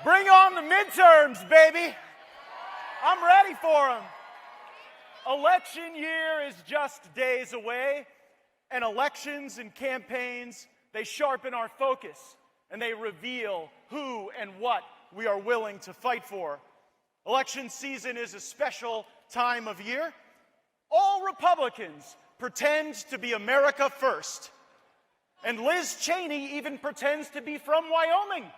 Bring on the midterms, baby. I'm ready for them. Election year is just days away, and elections and campaigns, they sharpen our focus, and they reveal who and what we are willing to fight for. Election season is a special time of year. All Republicans pretend to be America first, and Liz Cheney even pretends to be from Wyoming.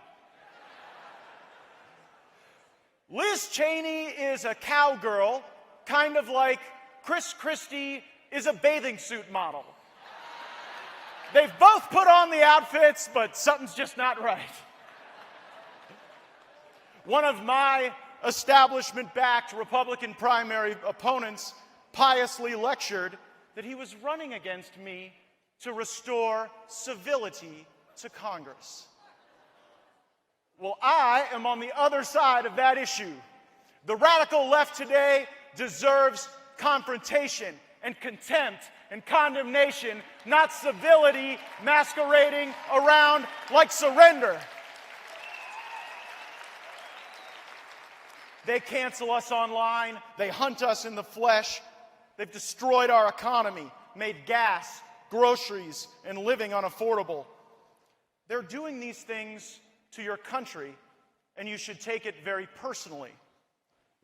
Liz Cheney is a cowgirl, kind of like Chris Christie is a bathing suit model. They've both put on the outfits, but something's just not right. One of my establishment-backed Republican primary opponents piously lectured that he was running against me to restore civility to Congress. Well, I am on the other side of that issue. The radical left today deserves confrontation and contempt and condemnation, not civility masquerading around like surrender. They cancel us online. They hunt us in the flesh. They've destroyed our economy, made gas, groceries, and living unaffordable. They're doing these things to your country, and you should take it very personally.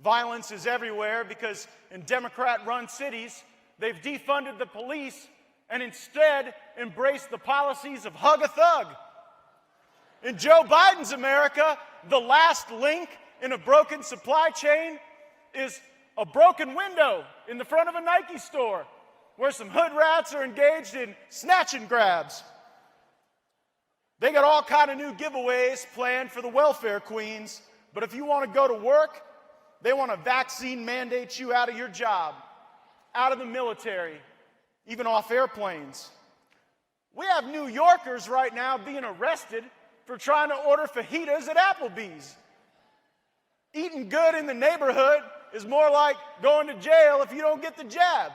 Violence is everywhere because in Democrat-run cities, they've defunded the police and instead embraced the policies of hug a thug. In Joe Biden's America, the last link in a broken supply chain is a broken window in the front of a Nike store where some hood rats are engaged in snatch and grabs. They got all kind of new giveaways planned for the welfare queens, but if you want to go to work, they want to vaccine mandate you out of your job, out of the military, even off airplanes. We have New Yorkers right now being arrested for trying to order fajitas at Applebee's. Eating good in the neighborhood is more like going to jail if you don't get the jab.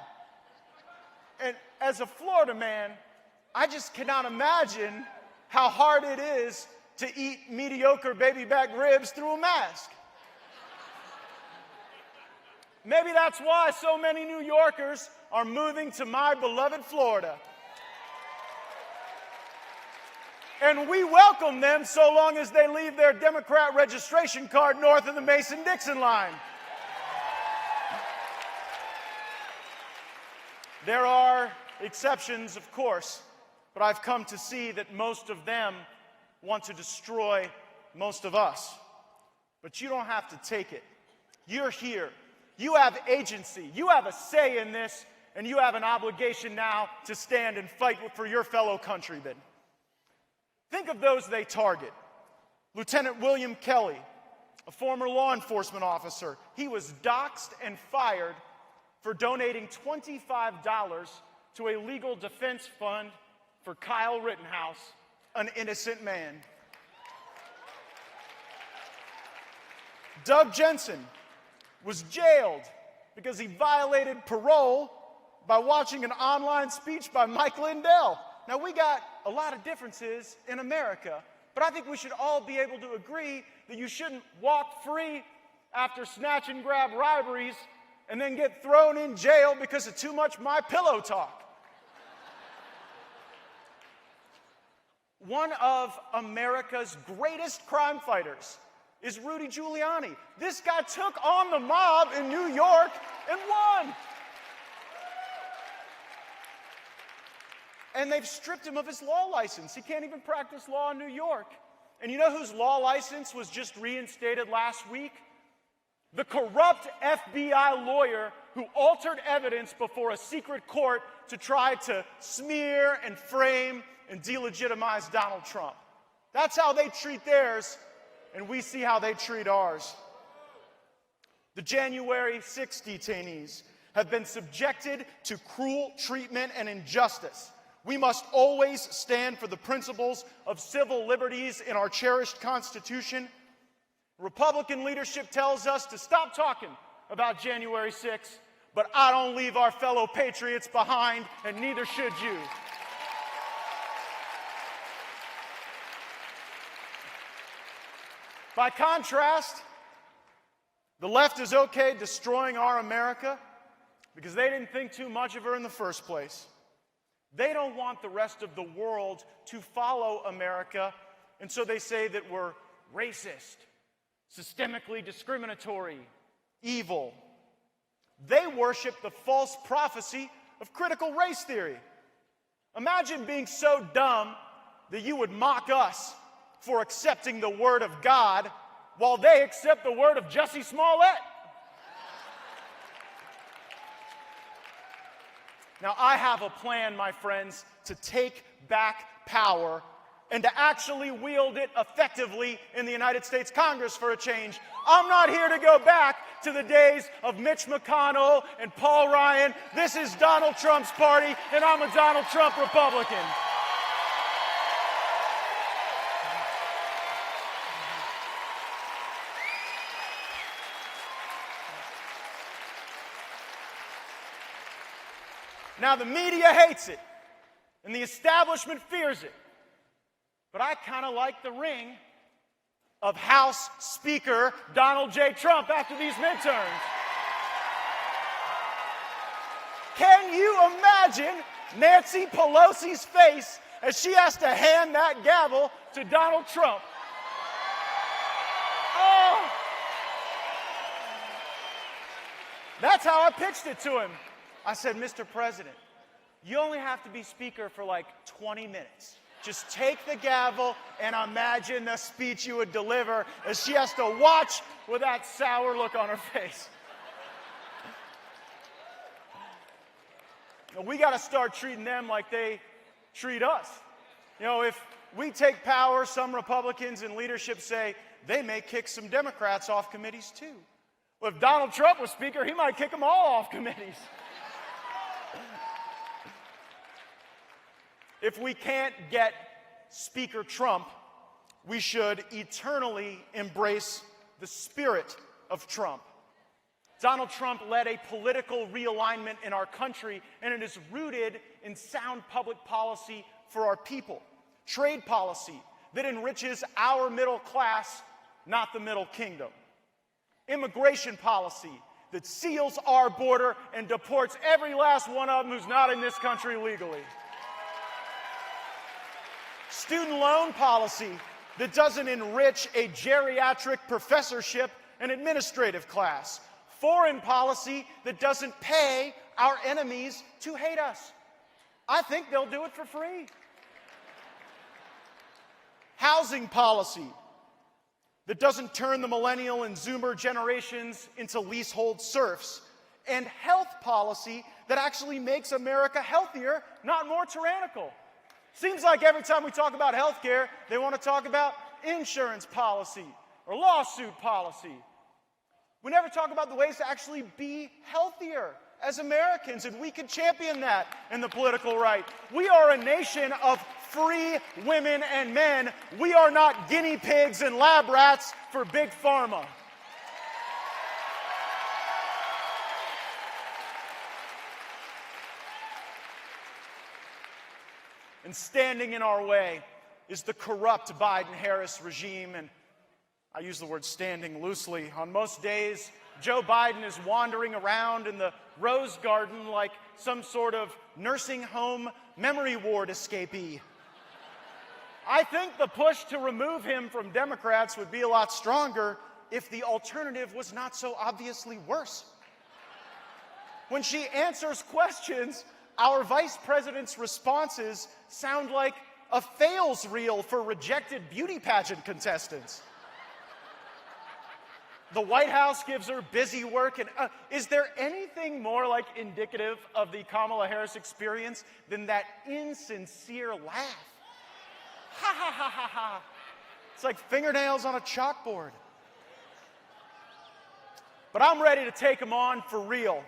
And as a Florida man, I just cannot imagine how hard it is to eat mediocre baby back ribs through a mask. Maybe that's why so many New Yorkers are moving to my beloved Florida. And we welcome them so long as they leave their Democrat registration card north of the Mason-Dixon line. There are exceptions, of course, but I've come to see that most of them want to destroy most of us. But you don't have to take it. You're here. You have agency. You have a say in this, and you have an obligation now to stand and fight for your fellow countrymen. Think of those they target. Lieutenant William Kelly, a former law enforcement officer. He was doxxed and fired for donating $25 to a legal defense fund for Kyle Rittenhouse, an innocent man. Doug Jensen was jailed because he violated parole by watching an online speech by Mike Lindell. Now, we got a lot of differences in America, but I think we should all be able to agree that you shouldn't walk free after snatch and grab robberies and then get thrown in jail because of too much My Pillow talk. One of America's greatest crime fighters is Rudy Giuliani. This guy took on the mob in New York and won. And they've stripped him of his law license. He can't even practice law in New York. And you know whose law license was just reinstated last week? The corrupt FBI lawyer who altered evidence before a secret court to try to smear and frame and delegitimize Donald Trump. That's how they treat theirs, and we see how they treat ours. The January 6 detainees have been subjected to cruel treatment and injustice. We must always stand for the principles of civil liberties in our cherished Constitution. Republican leadership tells us to stop talking about January 6th, but I don't leave our fellow patriots behind, and neither should you. By contrast, the left is okay destroying our America because they didn't think too much of her in the first place. They don't want the rest of the world to follow America, and so they say that we're racist, systemically discriminatory, evil. They worship the false prophecy of critical race theory. Imagine being so dumb that you would mock us for accepting the word of God while they accept the word of Jussie Smollett. Now, I have a plan, my friends, to take back power and to actually wield it effectively in the United States Congress for a change. I'm not here to go back to the days of Mitch McConnell and Paul Ryan. This is Donald Trump's party, and I'm a Donald Trump Republican. Now, the media hates it, and the establishment fears it. But I kind of like the ring of House Speaker Donald J. Trump after these midterms. Can you imagine Nancy Pelosi's face as she has to hand that gavel to Donald Trump? Oh! That's how I pitched it to him. I said, Mr. President, you only have to be Speaker for like 20 minutes. Just take the gavel and imagine the speech you would deliver as she has to watch with that sour look on her face. We got to start treating them like they treat us. You know, if we take power, some Republicans in leadership say they may kick some Democrats off committees too. Well, if Donald Trump was Speaker, he might kick them all off committees. If we can't get Speaker Trump, we should eternally embrace the spirit of Trump. Donald Trump led a political realignment in our country, and it is rooted in sound public policy for our people. Trade policy that enriches our middle class, not the middle kingdom. Immigration policy that seals our border and deports every last one of them who's not in this country legally. Student loan policy that doesn't enrich a geriatric professorship and administrative class. Foreign policy that doesn't pay our enemies to hate us. I think they'll do it for free. Housing policy that doesn't turn the millennial and Zoomer generations into leasehold serfs. And health policy that actually makes America healthier, not more tyrannical. Seems like every time we talk about health care, they want to talk about insurance policy or lawsuit policy. We never talk about the ways to actually be healthier as Americans, and we can champion that in the political right. We are a nation of free women and men. We are not guinea pigs and lab rats for big pharma. And standing in our way is the corrupt Biden-Harris regime, and I use the word standing loosely. On most days, Joe Biden is wandering around in the Rose Garden like some sort of nursing home memory ward escapee. I think the push to remove him from Democrats would be a lot stronger if the alternative was not so obviously worse. When she answers questions, our vice president's responses sound like a fails reel for rejected beauty pageant contestants. The White House gives her busy work, and is there anything more like indicative of the Kamala Harris experience than that insincere laugh? Ha ha ha ha ha. It's like fingernails on a chalkboard. But I'm ready to take them on for real.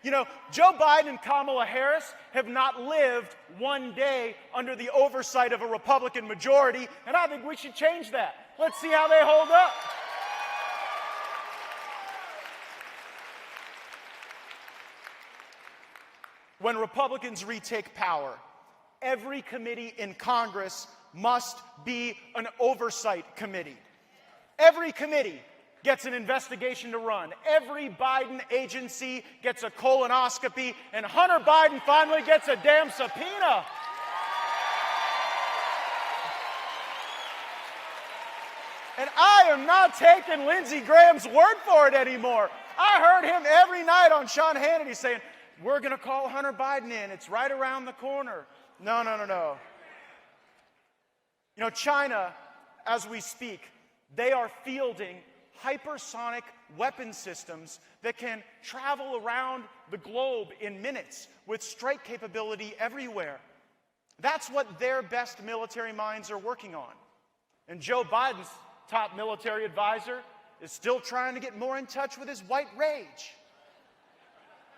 You know, Joe Biden and Kamala Harris have not lived one day under the oversight of a Republican majority, and I think we should change that. Let's see how they hold up. When Republicans retake power, every committee in Congress must be an oversight committee. Every committee gets an investigation to run. Every Biden agency gets a colonoscopy, and Hunter Biden finally gets a damn subpoena. And I am not taking Lindsey Graham's word for it anymore. I heard him every night on Sean Hannity saying, we're going to call Hunter Biden in. It's right around the corner. No. You know, China, as we speak, they are fielding hypersonic weapon systems that can travel around the globe in minutes with strike capability everywhere. That's what their best military minds are working on. And Joe Biden's top military advisor is still trying to get more in touch with his white rage.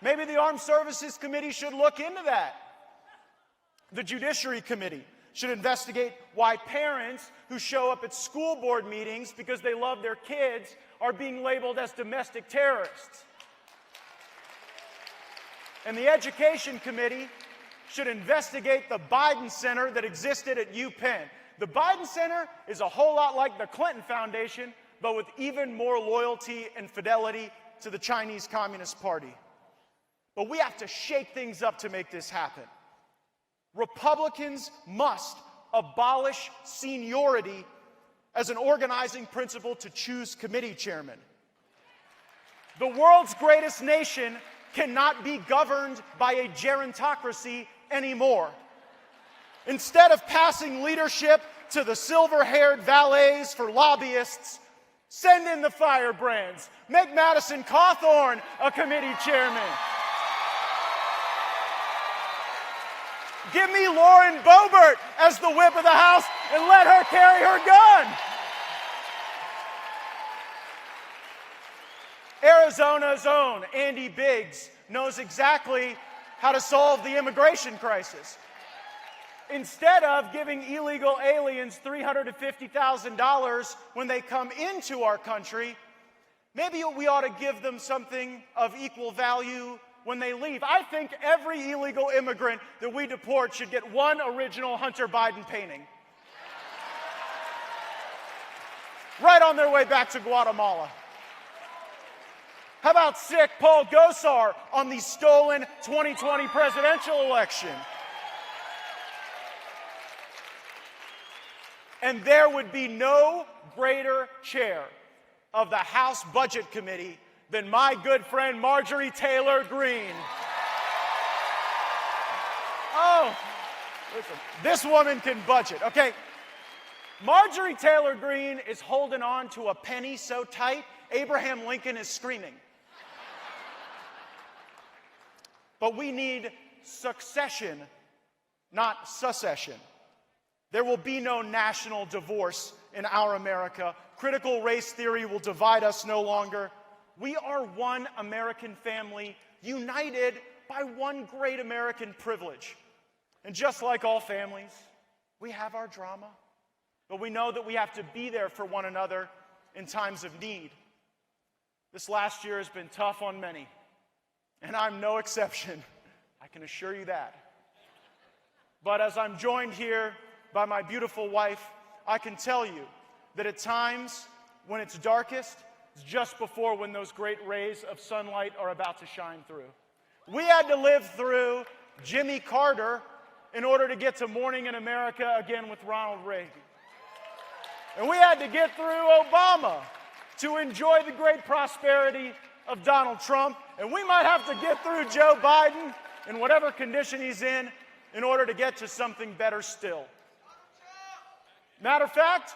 Maybe the Armed Services Committee should look into that. The Judiciary Committee should investigate why parents who show up at school board meetings because they love their kids are being labeled as domestic terrorists. And the Education Committee should investigate the Biden Center that existed at UPenn. The Biden Center is a whole lot like the Clinton Foundation, but with even more loyalty and fidelity to the Chinese Communist Party. But we have to shake things up to make this happen. Republicans must abolish seniority as an organizing principle to choose committee chairmen. The world's greatest nation cannot be governed by a gerontocracy anymore. Instead of passing leadership to the silver-haired valets for lobbyists, send in the firebrands. Make Madison Cawthorn a committee chairman. Give me Lauren Boebert as the whip of the House and let her carry her gun. Arizona's own Andy Biggs knows exactly how to solve the immigration crisis. Instead of giving illegal aliens $350,000 when they come into our country, maybe we ought to give them something of equal value when they leave. I think every illegal immigrant that we deport should get one original Hunter Biden painting. Right on their way back to Guatemala. How about sick Paul Gosar on the stolen 2020 presidential election? And there would be no greater chair of the House Budget Committee than my good friend Marjorie Taylor Greene. Oh, listen, this woman can budget, okay? Marjorie Taylor Greene is holding on to a penny so tight, Abraham Lincoln is screaming. But we need succession, not secession. There will be no national divorce in our America. Critical race theory will divide us no longer. We are one American family, united by one great American privilege. And just like all families, we have our drama, but we know that we have to be there for one another in times of need. This last year has been tough on many, and I'm no exception. I can assure you that. But as I'm joined here by my beautiful wife, I can tell you that at times when it's darkest, it's just before when those great rays of sunlight are about to shine through. We had to live through Jimmy Carter in order to get to Morning in America again with Ronald Reagan. And we had to get through Obama to enjoy the great prosperity of Donald Trump. And we might have to get through Joe Biden in whatever condition he's in order to get to something better still. Matter of fact,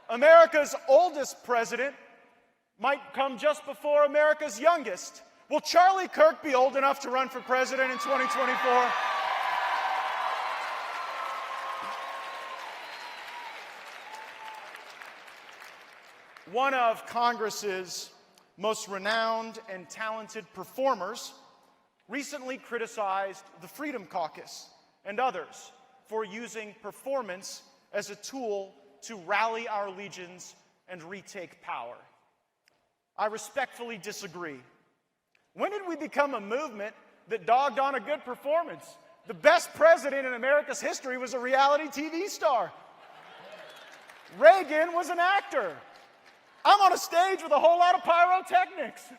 America's oldest president might come just before America's youngest. Will Charlie Kirk be old enough to run for president in 2024? One of Congress's most renowned and talented performers recently criticized the Freedom Caucus and others for using performance as a tool to rally our legions and retake power. I respectfully disagree. When did we become a movement that dogged on a good performance? The best president in America's history was a reality TV star. Reagan was an actor. I'm on a stage with a whole lot of pyrotechnics.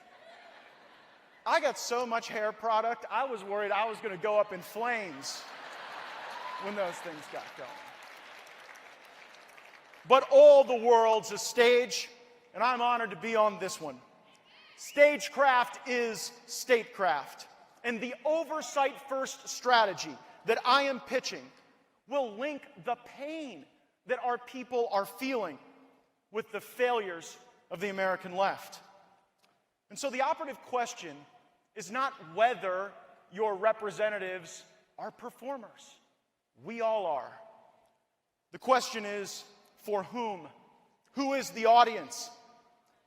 I got so much hair product, I was worried I was going to go up in flames when those things got going. But all the world's a stage, and I'm honored to be on this one. Stagecraft is statecraft, and the oversight-first strategy that I am pitching will link the pain that our people are feeling with the failures of the American left. And so the operative question is not whether your representatives are performers. We all are. The question is, for whom? Who is the audience?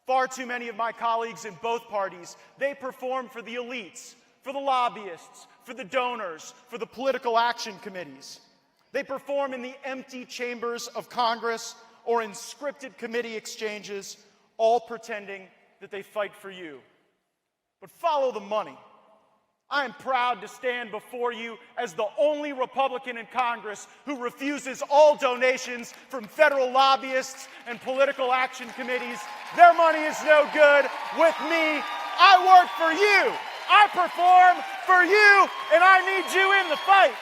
Far too many of my colleagues in both parties, they perform for the elites, for the lobbyists, for the donors, for the political action committees. They perform in the empty chambers of Congress or in scripted committee exchanges, all pretending that they fight for you. But follow the money. I am proud to stand before you as the only Republican in Congress who refuses all donations from federal lobbyists and political action committees. Their money is no good with me. I work for you. I perform for you, and I need you in the fight.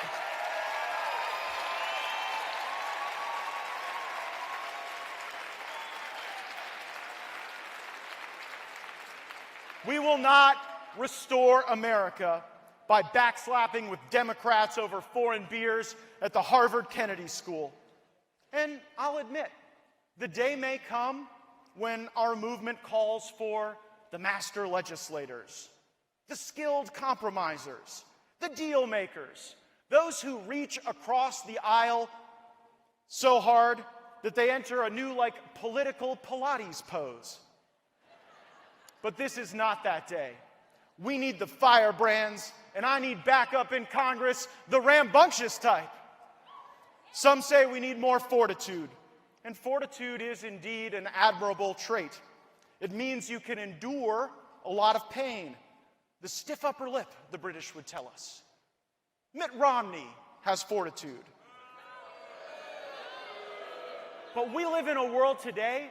We will not restore America by backslapping with Democrats over foreign beers at the Harvard Kennedy School. And I'll admit, the day may come when our movement calls for the master legislators, the skilled compromisers, the deal makers, those who reach across the aisle so hard that they enter a new, political Pilates pose. But this is not that day. We need the firebrands, and I need backup in Congress, the rambunctious type. Some say we need more fortitude, and fortitude is indeed an admirable trait. It means you can endure a lot of pain. The stiff upper lip, the British would tell us. Mitt Romney has fortitude. But we live in a world today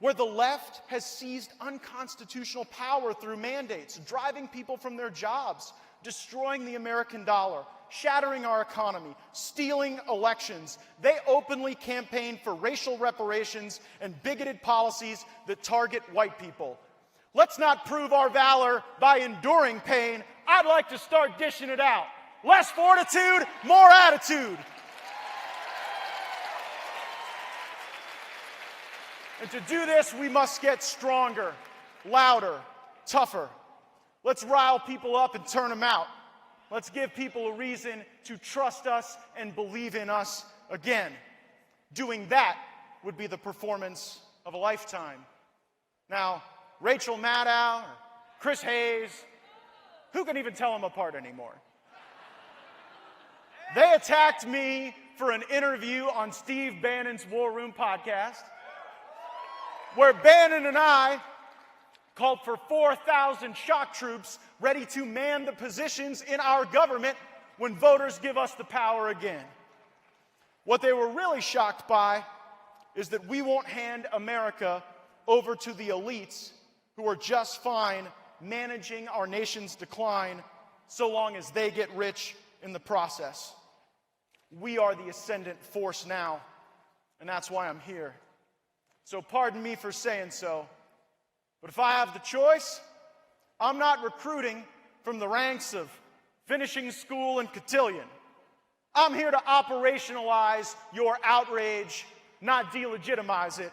where the left has seized unconstitutional power through mandates, driving people from their jobs, destroying the American dollar, shattering our economy, stealing elections. They openly campaign for racial reparations and bigoted policies that target white people. Let's not prove our valor by enduring pain. I'd like to start dishing it out. Less fortitude, more attitude. And to do this, we must get stronger, louder, tougher. Let's rile people up and turn them out. Let's give people a reason to trust us and believe in us again. Doing that would be the performance of a lifetime. Now, Rachel Maddow, or Chris Hayes, who can even tell them apart anymore? They attacked me for an interview on Steve Bannon's War Room podcast, where Bannon and I called for 4,000 shock troops ready to man the positions in our government when voters give us the power again. What they were really shocked by is that we won't hand America over to the elites who are just fine managing our nation's decline so long as they get rich in the process. We are the ascendant force now, and that's why I'm here. So pardon me for saying so, but if I have the choice, I'm not recruiting from the ranks of finishing school and cotillion. I'm here to operationalize your outrage, not delegitimize it.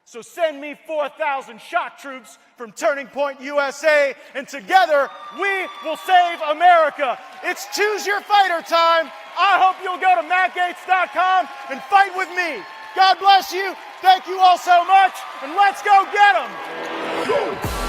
So send me 4,000 shock troops from Turning Point USA, and together we will save America. It's Choose Your Fighter time. I hope you'll go to mattgaetz.com and fight with me. God bless you. Thank you all so much, and let's go get them.